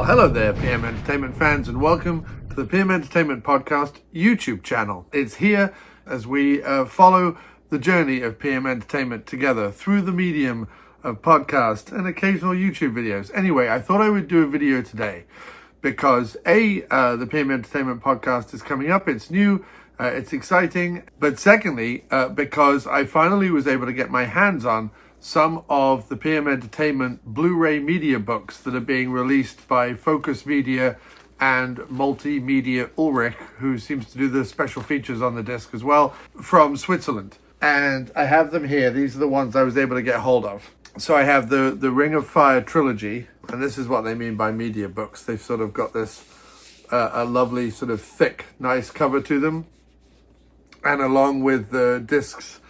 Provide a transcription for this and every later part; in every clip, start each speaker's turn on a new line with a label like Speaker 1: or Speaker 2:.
Speaker 1: Well, hello there, PM Entertainment fans, and welcome to the PM Entertainment Podcast YouTube channel. It's here as we follow the journey of PM Entertainment together through the medium of podcast and occasional YouTube videos. Anyway, I thought I would do a video today because the PM Entertainment Podcast is coming up. It's new, it's exciting, but secondly, because I finally was able to get my hands on some of the PM Entertainment Blu-Ray media books that are being released by Fokus Media and Multimedia Ulrich, who seems to do the special features on the disc as well, from Switzerland. And I have them here. These are the ones I was able to get hold of. So I have the Ring of Fire Trilogy, and this is what they mean by media books. They've sort of got this a lovely sort of thick, nice cover to them. And along with the discs,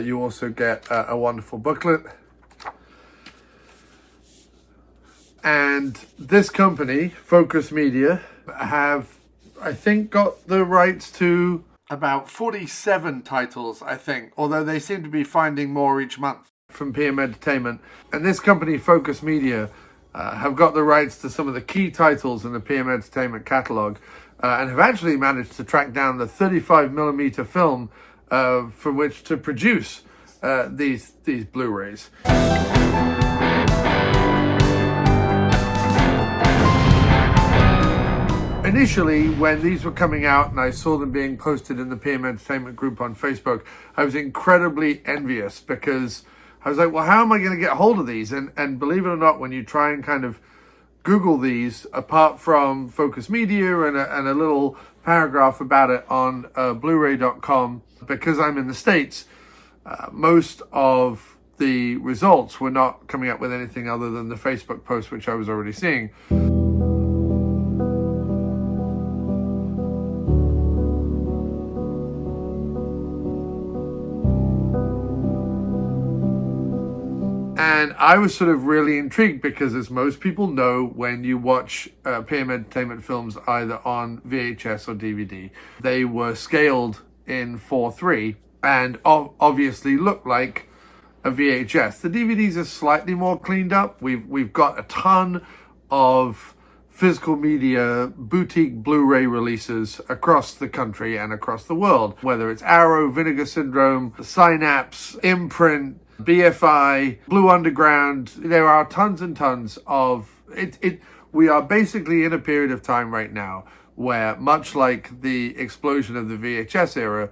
Speaker 1: you also get a wonderful booklet. And this company, Fokus Media, have, I think, got the rights to about 47 titles, I think, although they seem to be finding more each month from PM Entertainment. And this company, Fokus Media, have got the rights to some of the key titles in the PM Entertainment catalog, and have actually managed to track down the 35mm film from which to produce these Blu-rays. Initially, when these were coming out and I saw them being posted in the PM Entertainment group on Facebook, I was incredibly envious because I was like, well, how am I going to get hold of these? And believe it or not, when you try and kind of Google these, apart from Fokus Media and a little paragraph about it on Blu-Ray.com, because I'm in the States, most of the results were not coming up with anything other than the Facebook post, which I was already seeing. And I was sort of really intrigued because, as most people know, when you watch PM Entertainment films either on VHS or DVD, they were scaled in 4:3 and obviously look like a VHS. The DVDs are slightly more cleaned up. We've got a ton of physical media boutique Blu-ray releases across the country and across the world, whether it's Arrow, Vinegar Syndrome, Synapse, Imprint, BFI, Blue Underground. There are tons and tons of it. We are basically in a period of time right now where, much like the explosion of the VHS era,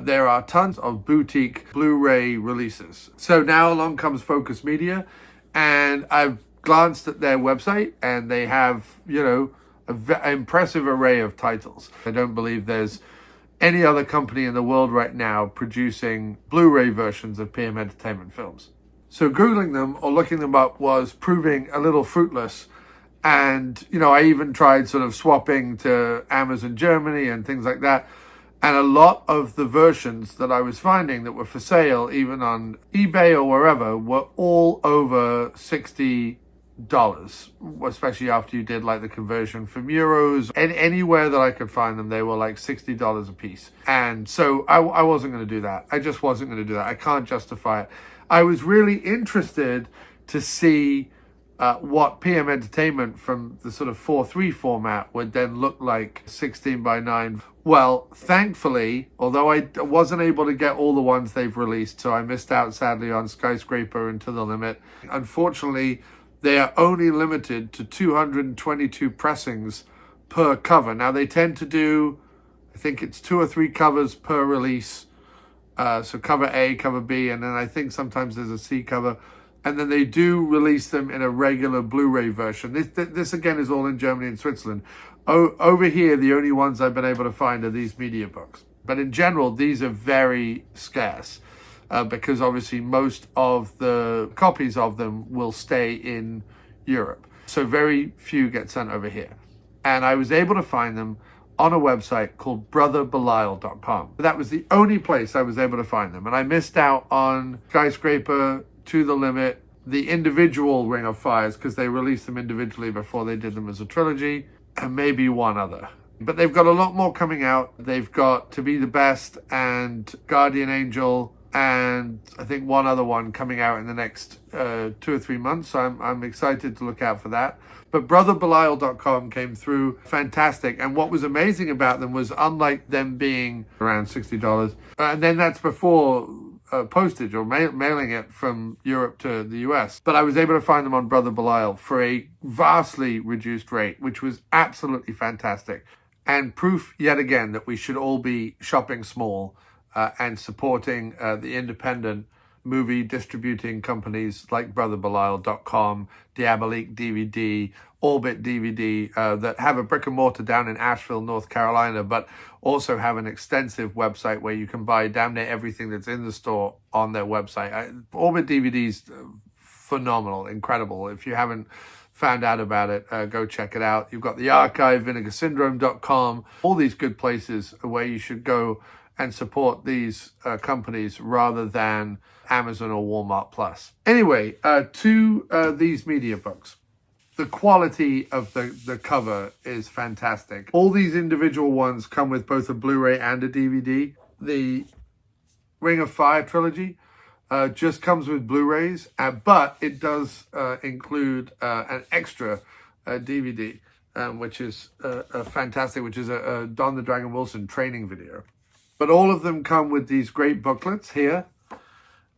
Speaker 1: there are tons of boutique Blu-ray releases. So now along comes Fokus Media, and I've glanced at their website, and they have, an impressive array of titles. I don't believe there's any other company in the world right now producing Blu-ray versions of PM Entertainment films. So Googling them or looking them up was proving a little fruitless. And, I even tried sort of swapping to Amazon Germany and things like that. And a lot of the versions that I was finding that were for sale, even on eBay or wherever, were all over $60, especially after you did like the conversion from euros. And anywhere that I could find them, they were like $60 a piece. And so I wasn't going to do that. I just wasn't going to do that. I can't justify it. I was really interested to see what PM Entertainment from the sort of 4:3 format would then look like 16:9. Well, thankfully, although I wasn't able to get all the ones they've released, so I missed out sadly on Skyscraper and To the Limit. Unfortunately, they are only limited to 222 pressings per cover. Now, they tend to do, I think it's 2 or 3 covers per release. So cover A, cover B, and then I think sometimes there's a C cover. And then they do release them in a regular Blu-ray version. This again is all in Germany and Switzerland. Over here, the only ones I've been able to find are these media books. But in general, these are very scarce because obviously most of the copies of them will stay in Europe. So very few get sent over here. And I was able to find them on a website called brotherbelial.com. That was the only place I was able to find them. And I missed out on Skyscraper, To the Limit, the individual Ring of Fires, because they released them individually before they did them as a trilogy, and maybe one other. But they've got a lot more coming out. They've got To Be the Best and Guardian Angel and I think one other one coming out in the next 2 or 3 months. So I'm excited to look out for that. But brotherbelial.com came through fantastic. And what was amazing about them was, unlike them being around $60, and then that's before postage or mailing it from Europe to the US. But I was able to find them on Brother Belial for a vastly reduced rate, which was absolutely fantastic. And proof yet again that we should all be shopping small and supporting the independent movie distributing companies like brotherbelial.com, Diabolique DVD, Orbit DVD, that have a brick and mortar down in Asheville, North Carolina, but also have an extensive website where you can buy damn near everything that's in the store on their website. Orbit DVD's phenomenal, incredible. If you haven't found out about it, go check it out. You've got the archive, vinegarsyndrome.com, all these good places where you should go and support these companies rather than Amazon or Walmart Plus. Anyway, to these media books. The quality of the cover is fantastic. All these individual ones come with both a Blu-ray and a DVD. The Ring of Fire trilogy just comes with Blu-rays, but it does include an extra DVD, which is fantastic, which is a Don the Dragon Wilson training video. But all of them come with these great booklets here.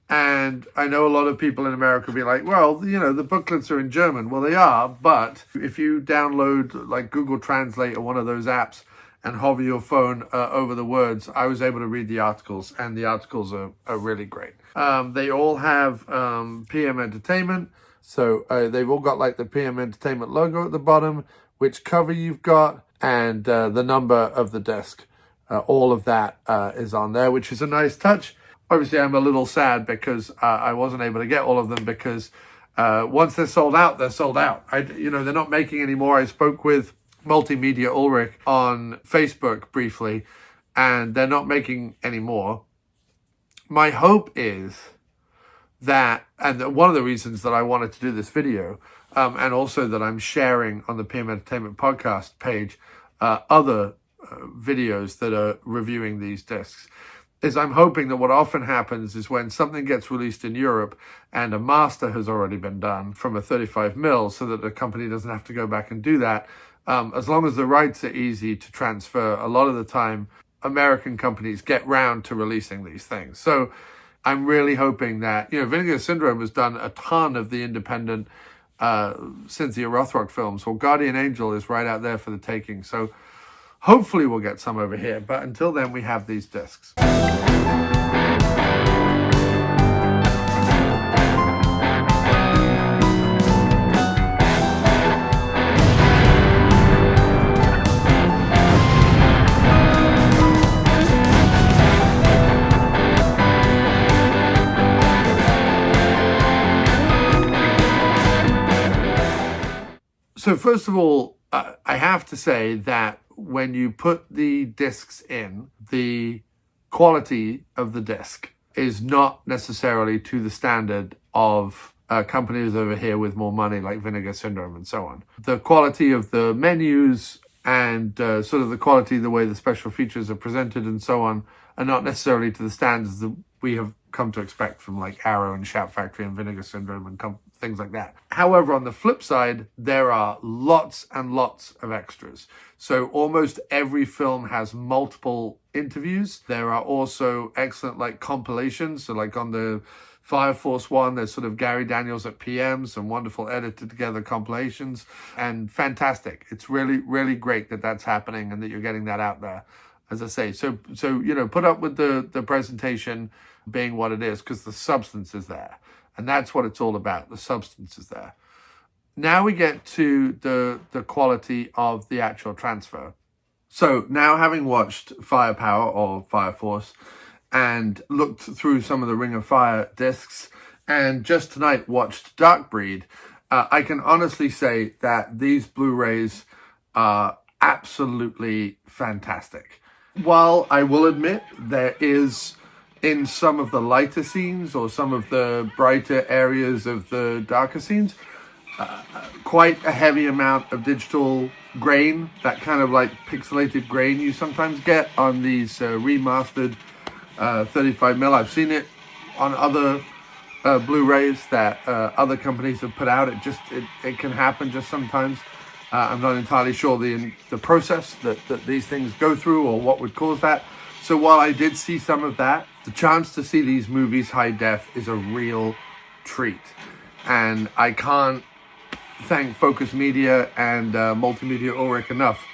Speaker 1: And I know a lot of people in America be like, well, you know, the booklets are in German. Well, they are, but if you download like Google Translate or one of those apps and hover your phone over the words, I was able to read the articles, and the articles are really great. They all have PM Entertainment. So they've all got like the PM Entertainment logo at the bottom, which cover you've got, and the number of the disc. All of that is on there, which is a nice touch. Obviously, I'm a little sad because I wasn't able to get all of them because once they're sold out, they're sold out. They're not making any more. I spoke with Multimedia Ulrich on Facebook briefly, and they're not making any more. My hope is that, and one of the reasons that I wanted to do this video, and also that I'm sharing on the PM Entertainment podcast page other videos that are reviewing these discs, is I'm hoping that what often happens is when something gets released in Europe and a master has already been done from a 35mm, so that the company doesn't have to go back and do that, as long as the rights are easy to transfer, a lot of the time American companies get round to releasing these things. So I'm really hoping that, Vinegar Syndrome has done a ton of the independent Cynthia Rothrock films. Well, Guardian Angel is right out there for the taking. So hopefully we'll get some over here, but until then we have these discs. So first of all, I have to say that when you put the discs in, the quality of the disc is not necessarily to the standard of companies over here with more money like Vinegar Syndrome and so on. The quality of the menus and sort of the quality of the way the special features are presented and so on are not necessarily to the standards that we have come to expect from like Arrow and Shout Factory and Vinegar Syndrome and things like that. However, on the flip side, there are lots and lots of extras. So almost every film has multiple interviews. There are also excellent like compilations. So like on the Fire Force one, there's sort of Gary Daniels at PM, some wonderful edited together compilations, and fantastic. It's really, really great that that's happening and that you're getting that out there. As I say, so put up with the presentation being what it is, because the substance is there. And that's what it's all about. The substance is there. Now we get to the quality of the actual transfer. So now, having watched Firepower or Fire Force and looked through some of the Ring of Fire discs, and just tonight watched Darkbreed, I can honestly say that these Blu-rays are absolutely fantastic. While I will admit there is, in some of the lighter scenes or some of the brighter areas of the darker scenes, quite a heavy amount of digital grain, that kind of like pixelated grain you sometimes get on these remastered 35mm. I've seen it on other Blu-rays that other companies have put out. It can happen just sometimes. I'm not entirely sure the process that these things go through or what would cause that. So while I did see some of that, the chance to see these movies high def is a real treat. And I can't thank Focus Media and Multimedia Ulrich enough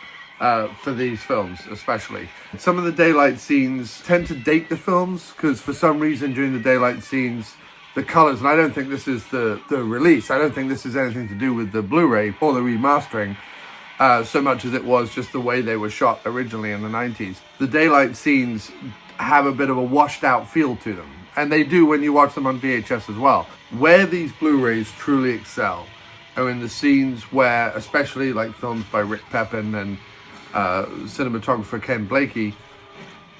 Speaker 1: for these films, especially. Some of the daylight scenes tend to date the films because for some reason during the daylight scenes, the colors, and I don't think this is the release, I don't think this is anything to do with the Blu-ray or the remastering, so much as it was just the way they were shot originally in the 90s. The daylight scenes have a bit of a washed out feel to them, and they do when you watch them on VHS as well. Where these Blu-rays truly excel are in the scenes where, especially like films by Rick Pepin and cinematographer Ken Blakey,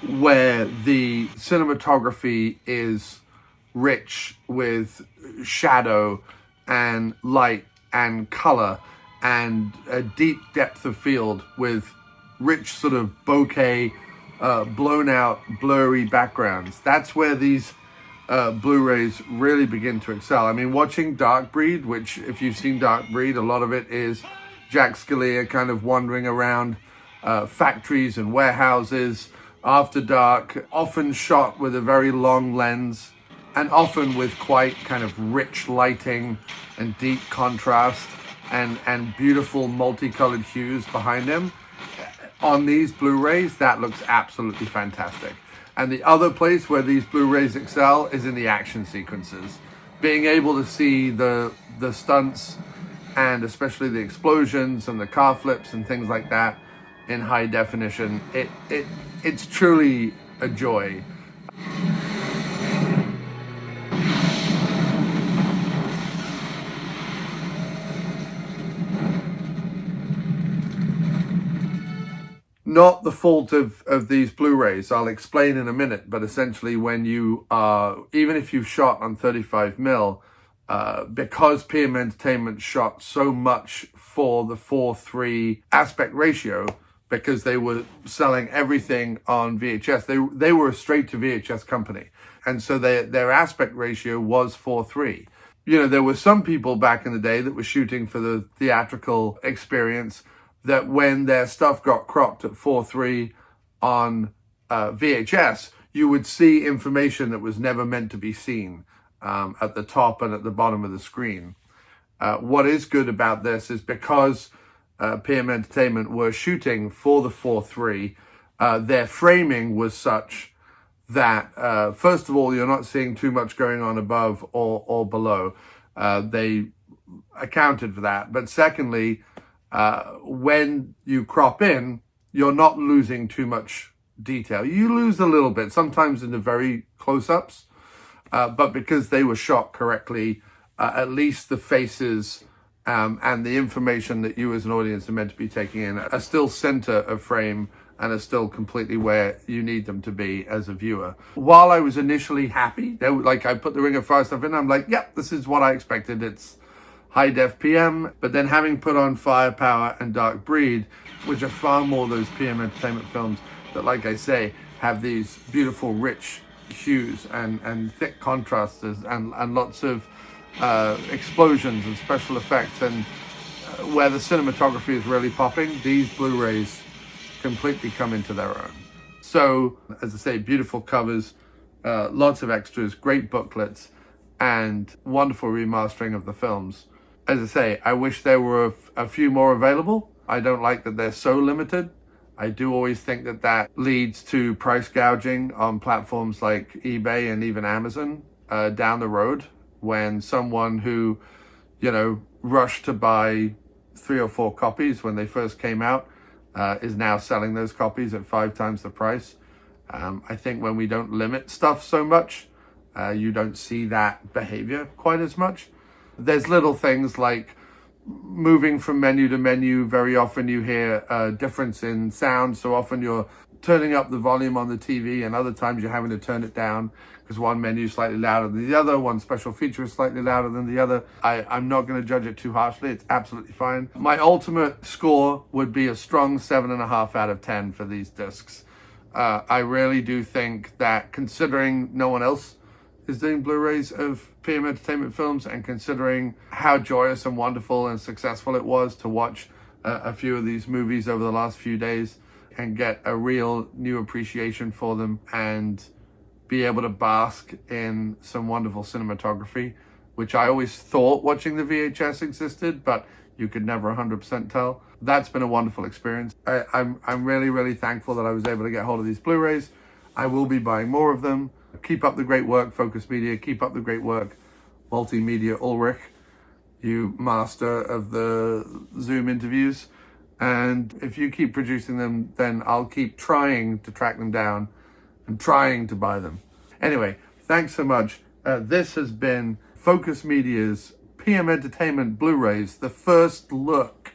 Speaker 1: where the cinematography is rich with shadow and light and color and a deep depth of field with rich sort of bokeh, blown out, blurry backgrounds. That's where these Blu-rays really begin to excel. I mean, watching Dark Breed, which if you've seen Dark Breed, a lot of it is Jack Scalia kind of wandering around factories and warehouses after dark, often shot with a very long lens and often with quite kind of rich lighting and deep contrast and beautiful multicolored hues behind him. On these Blu-rays, that looks absolutely fantastic. And the other place where these Blu-rays excel is in the action sequences. Being able to see the stunts and especially the explosions and the car flips and things like that in high definition, it's truly a joy. Not the fault of these Blu-rays, I'll explain in a minute, but essentially when you are, even if you've shot on 35mm, because PM Entertainment shot so much for the 4:3 aspect ratio, because they were selling everything on VHS, they were a straight-to-VHS company, and so their aspect ratio was 4:3. You know, there were some people back in the day that were shooting for the theatrical experience that when their stuff got cropped at 4:3 on VHS, you would see information that was never meant to be seen at the top and at the bottom of the screen. What is good about this is because PM Entertainment were shooting for the 4:3, their framing was such that, first of all, you're not seeing too much going on above or below. They accounted for that. But secondly, when you crop in, you're not losing too much detail. You lose a little bit, sometimes in the very close-ups, but because they were shot correctly, at least the faces and the information that you as an audience are meant to be taking in are still center of frame and are still completely where you need them to be as a viewer. While I was initially happy, I put the Ring of Fire stuff in, I'm like, yep, this is what I expected. It's high def PM, but then having put on Firepower and Dark Breed, which are far more those PM Entertainment films that, like I say, have these beautiful rich hues and thick contrasts and lots of explosions and special effects, and where the cinematography is really popping, these Blu-rays completely come into their own. So, as I say, beautiful covers, lots of extras, great booklets, and wonderful remastering of the films. As I say, I wish there were a few more available. I don't like that they're so limited. I do always think that leads to price gouging on platforms like eBay and even Amazon down the road, when someone who, rushed to buy 3 or 4 copies when they first came out is now selling those copies at 5 times the price. I think when we don't limit stuff so much, you don't see that behavior quite as much. There's little things like moving from menu to menu. Very often you hear a difference in sound. So often you're turning up the volume on the TV, and other times you're having to turn it down because one menu is slightly louder than the other, one special feature is slightly louder than the other. I'm not going to judge it too harshly. It's absolutely fine. My ultimate score would be a strong 7.5 out of 10 for these discs. I really do think that, considering no one else is doing Blu-rays of PM Entertainment films, and considering how joyous and wonderful and successful it was to watch a few of these movies over the last few days and get a real new appreciation for them and be able to bask in some wonderful cinematography, which I always thought watching the VHS existed, but you could never 100% tell. That's been a wonderful experience. I'm really, really thankful that I was able to get hold of these Blu-rays. I will be buying more of them. Keep up the great work, Focus Media. Keep up the great work, Multimedia Ulrich, you master of the Zoom interviews. And if you keep producing them, then I'll keep trying to track them down and trying to buy them. Anyway, thanks so much. This has been Focus Media's PM Entertainment Blu-rays, the first look.